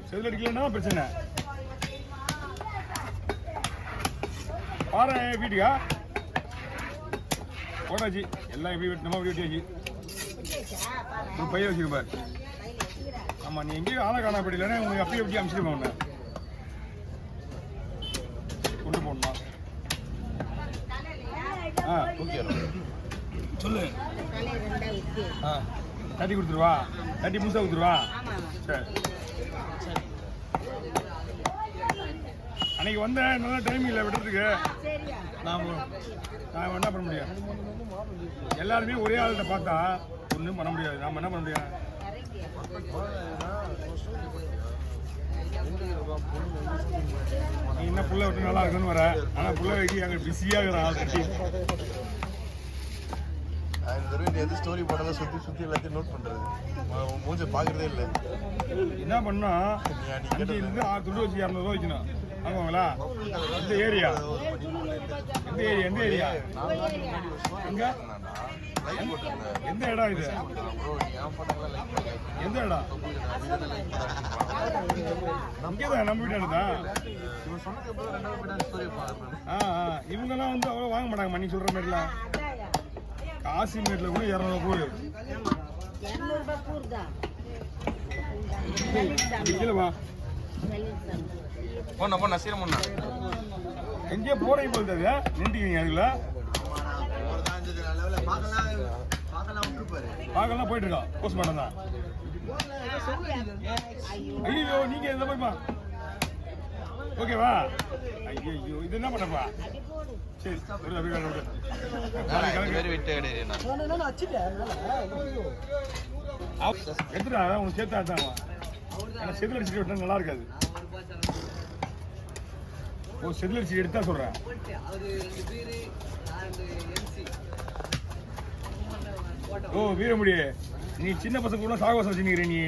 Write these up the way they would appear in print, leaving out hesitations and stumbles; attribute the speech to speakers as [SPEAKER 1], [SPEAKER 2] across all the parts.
[SPEAKER 1] செதில் அடிக்கலன்னா பிரச்சனை. பாரு வீட்டுக்கா போட்டாச்சு எல்லாம் எப்படி வெட்டணுமா அப்படி வெட்டியாச்சு. பைய வச்சுருப்பார். ஆமாம் நீ எங்கேயும் ஆளை காணப்படி இல்லைன்னா உங்களுக்கு அப்படியே எப்படி அனுப்பிச்சிருப்பேன் ஒன்று கொண்டு போகணுமா. ஓகே சொல்லு. தட்டி கொடுத்துருவா, தட்டி முழுசாக கொடுத்துருவா. சரி அன்னைக்கு வந்தேன், நல்லா டைம் இல்லை விடுறதுக்கு. நான் என்ன பண்ண முடியும், எல்லாருமே ஒரே ஆள்கிட்ட பார்த்தா ஒன்றும் பண்ண முடியாது. நாம் என்ன பண்ண முடியும். நீ என்ன புள்ள விட்டு நல்லா இருக்குன்னு வர, ஆனால் புள்ள வைக்க அங்கே பிஸியாக இருக்கிற ஆள் கட்டி
[SPEAKER 2] எது ஸ்டோரி போட்டாலும் சுற்றி சுற்றி எல்லாத்தையும் நோட் பண்ணுறது. மூஞ்ச பார்க்குறதே இல்லை.
[SPEAKER 1] என்ன பண்ணா இருந்து 6 துண்டு வச்சு 200 ரூபா வைக்கணும். ஆமாங்களா? எந்த ஏரியா எந்த ஏரியா எந்த ஏரியா எங்க எந்த இடம் இது, எந்த இடம் இங்கேதான் நம்ம வீட்டு தான். இவங்கெல்லாம் வந்து அவ்வளோ வாங்க மாட்டாங்க. மணி சொல்கிற மாதிரிலாம் காசிமேட்டில் கூட 200 கூறு இல்லைவா.
[SPEAKER 2] போண்ணா சீரமுண்ணா
[SPEAKER 1] எங்கேயோ போறீங்க போகுது. அது நின்றுக்கிங்க அதுக்குள்ள பார்க்கலாம் போயிட்டு இருக்கோம். போஸ்ட்மார்ட்டம் தான். ஐயோ நீங்க எந்த போய்ப்பா ஓகேவா. ஐயோ இது என்ன பண்ணப்பா. சரி எடுத்துடா உனக்கு சேர்த்து ஆட்டாங்க. ஏன்னா செதில் அடிச்சுட்டு விட்டா நல்லா இருக்காது. ஓ செதில் அடிச்சு எடுத்தா சொல்றேன். ஓ வீரமுடி, நீ சின்ன பசங்க கூட சாகவாசம் வச்சுருக்கிற நீ.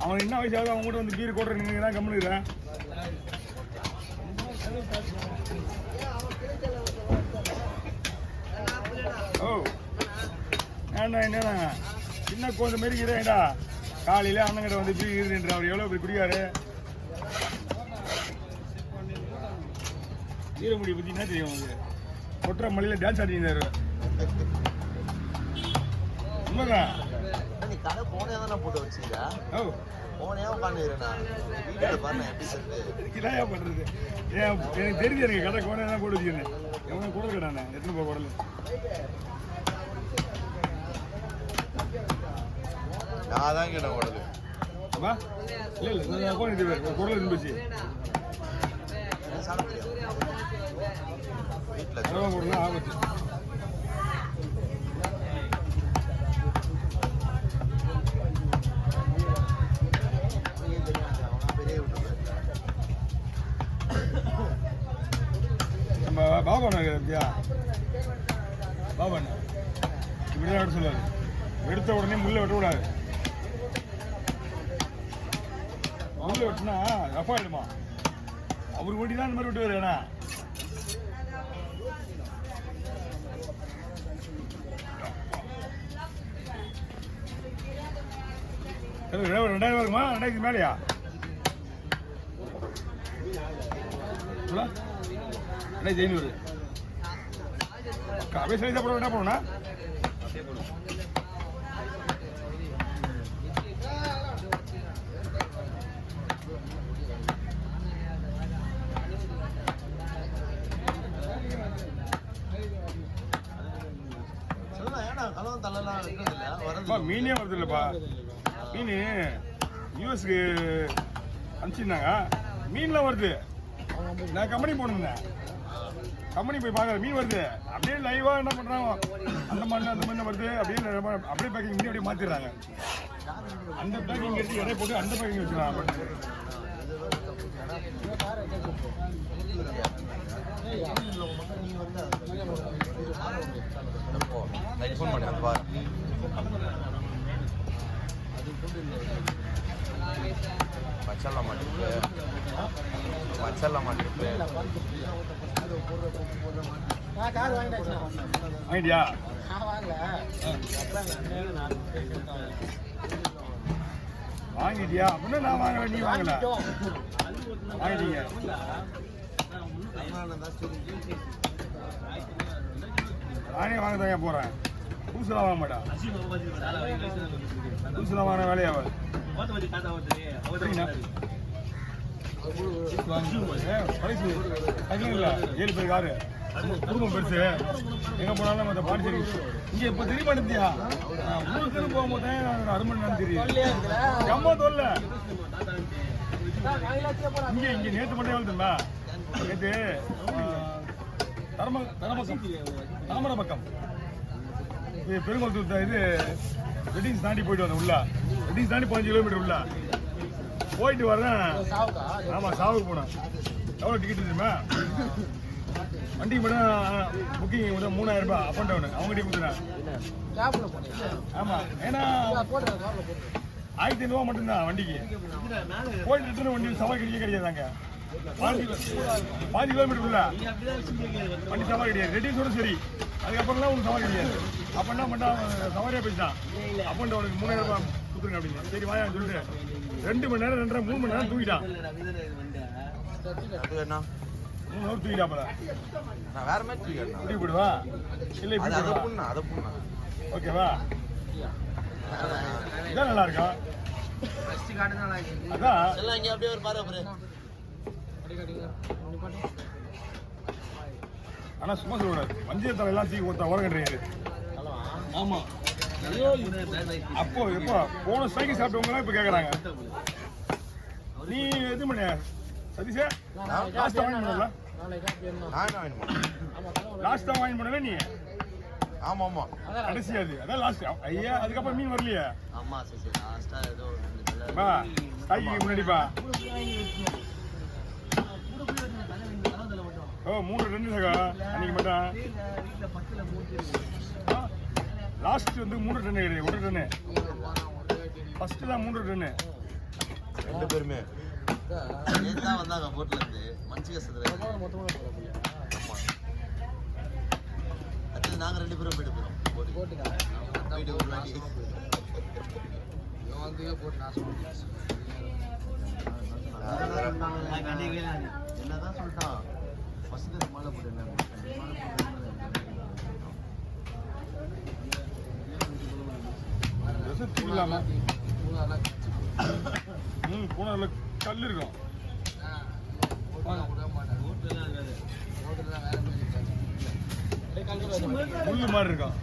[SPEAKER 1] அவன் என்ன வயசாவது அவங்க கூட வந்து பீர் கோட்டுற நீங்க தான் கம்முனுக்குறேன். ஓ ஏண்டா என்னண்ணா சின்ன குழந்தை மாரி இருக்கிறேன்டா. காலையில அண்ணங்கிட்ட வந்து பீர் அவர் எவ்வளோ போய் குடிக்காரு. வீரமுடி பற்றி என்ன தெரியும் உங்களுக்கு. கொட்டுற மலையில் டான்ஸ் ஆடினாரு. உண்மைதான்.
[SPEAKER 2] நீ கடை போனே தானே போட்டு வச்சுக்க.
[SPEAKER 1] ஓ
[SPEAKER 2] போனே உட்காந்துருண்ணா வீட்டில் பாருண்ணா எப்படி சொல்லிட்டு
[SPEAKER 1] இதாயா பண்ணுறது. எனக்கு தெரிஞ்சு எனக்கு கடை கோனே தான் போட்டு வச்சுக்கிறேன். எவனை கூட கடாண்ணே எத்தனை போய் குடல்
[SPEAKER 2] நான் தான் கேட்டேன் உடல்.
[SPEAKER 1] வா இல்லை இல்லை கோணி குடல் இருந்துச்சு
[SPEAKER 2] வீட்டில்
[SPEAKER 1] குடலாம் ஆபத்து. நம்ம பாபாண்ணா இருக்கியா, பாபாண்ணா இப்படிதான் எடுத்து சொல்லாது. எடுத்த உடனே முள்ள வெட்டக்கூடாது. முள்ள வெட்டினா ரஃப் ஆகிடுமா. அவருக்கு ஓட்டி தான் இந்த மாதிரி விட்டு வருவேண்ணா. $2000 இருக்குமா, 2000 மேலையா? $2500. அப்படியே சரி போட என்ன போடணும்னா மீனே வருது இல்லைப்பா. மீன் யூஎஸ்க்கு அனுப்பிச்சிருந்தாங்க. மீன்லாம் வருது. நான் கம்பெனி போனிருந்தேன். கம்பெனி போய் பார்க்குறேன் மீன் வருது. அப்படியே லைவாக என்ன பண்ணுறாங்க, அந்த மாதிரி வருது. அப்படியே பேக்கிங் பண்ணி அப்படியே மாற்றிடுறாங்க. அந்த பேக்கிங் எடுத்து இடையே போட்டு அந்த பேக்கிங் வச்சுருக்காங்க.
[SPEAKER 2] ஃபோன் பண்ணேன் பாரு. மச்சாலா மாட்டிருக்கு, மச்சாலா மாட்டிருக்கு.
[SPEAKER 1] வாங்கிட்டியா? வாங்கிட்டியா அப்படின்னா நான் வாங்கல நீ வாங்கல வாங்கிட்டீங்க நானே வாங்க தான் போறேன் புதுசுலாம் வாங்க மாட்டேன் புதுசுலாம் வாங்கின வேலையாவது இல்ல 7 பேர் காரு குடும்பம் பெருசு எங்க போனாலும் மற்ற பாண்டிச்சேரி இங்க இப்ப தெரிய மாட்டேந்தியா ஊருக்கு போகும்போது அருமன் தெரியும் அம்மா தொல்ல இங்க இங்க நேற்று மட்டும் எழுதுங்களா நேற்று தாமரபக்கம் இது பெருங்குளத்தூர் இது வெட்டிங்ஸ் தாண்டி போயிட்டு வந்தேன் உள்ள வெட்டிங்ஸ் தாண்டி 15 கிலோமீட்டர் உள்ள போயிட்டு வரேன் ஆமா சாவுக்கு போனேன் எவ்வளோ டிக்கெட் தெரியுமா வண்டிக்கு மட்டும் புக்கிங் மட்டும் 3000 ரூபாய் அப் அண்ட் டவுன் அவங்ககிட்ட கொடுத்துறேன் ஆமா ஏன்னா 1500 ரூபா மட்டும்தான் வண்டிக்கு போயிட்டு ரிட்டர்ன் வண்டி சவாரி கிடைக்காதாங்க 5 கிலோமீட்டர் உள்ள வண்டி சவாரி கிடையாது ரெட்டிஸோட சரி அதுக்கப்புறம்லாம் உங்களுக்கு சவாரி கிடையாது அப்போ என்ன பண்ணா சவாரியா போயிட்டான் அப் அண்ட் டவுனுக்கு 3000 ரூபாய் கொடுத்துருங்க அப்படின்னு சரி வாயான்னு சொல்லிட்டு 2 மணி நேரம் 2.5 3 மணி நேரம் தூக்கிட்டான் 3 ஹவர் தூக்கிட்டா போல
[SPEAKER 2] நான் வேற மாதிரி தூக்கிட்டேன்
[SPEAKER 1] இப்படி போடுவா இல்லை இப்படி
[SPEAKER 2] அதை புண்ணா
[SPEAKER 1] ஓகேவா இதான் நல்லா இருக்கும் அதான்
[SPEAKER 2] எல்லாம் இங்க அப்படியே ஒரு பாரு
[SPEAKER 1] ஆனா சும்மா சொல்லக்கூடாது வஞ்சியத்தலை எல்லாம் தூக்கி கொடுத்தா ஓரம் கட்டுறீங்க ஆமா அப்போ எப்போ போன ஸ்ட்ரைக்கு சாப்பிட்டவங்க இப்ப கேக்குறாங்க நீ இது பண்ண சதீஷே லாஸ்ட் வாங்கி பண்ணல லாஸ்ட் தான் வாங்கி பண்ணல நீ
[SPEAKER 2] ஆமா ஆமா
[SPEAKER 1] கடைசியா அது அதான் லாஸ்ட் ஐயா அதுக்கப்புறம் மீன் வரலையே
[SPEAKER 2] ஆமா சரி லாஸ்டா ஏதோ
[SPEAKER 1] பா ஸ்ட்ரைக்கு முன்னாடிப்பா ஓ 3 ரன் சகா அன்னைக்கு மட்டும் லாஸ்ட் வந்து 3 ரன் கிடையாது 1 ரன் ஃபர்ஸ்ட் தான் 3 ரன் 2 பேருமே
[SPEAKER 2] தான் வந்தாங்க போட்ல இருந்து மஞ்சிக சதுர அது நாங்க 2 பேரும் போயிட்டு போறோம் வீடியோ முன்னாடி வந்து போட்டு என்னதான் சொல்லிட்டான் ஃபர்ஸ்ட் மாலை போட்டு
[SPEAKER 1] பூனால கல் இருக்கும் முள்ளு மாதிரி இருக்கும்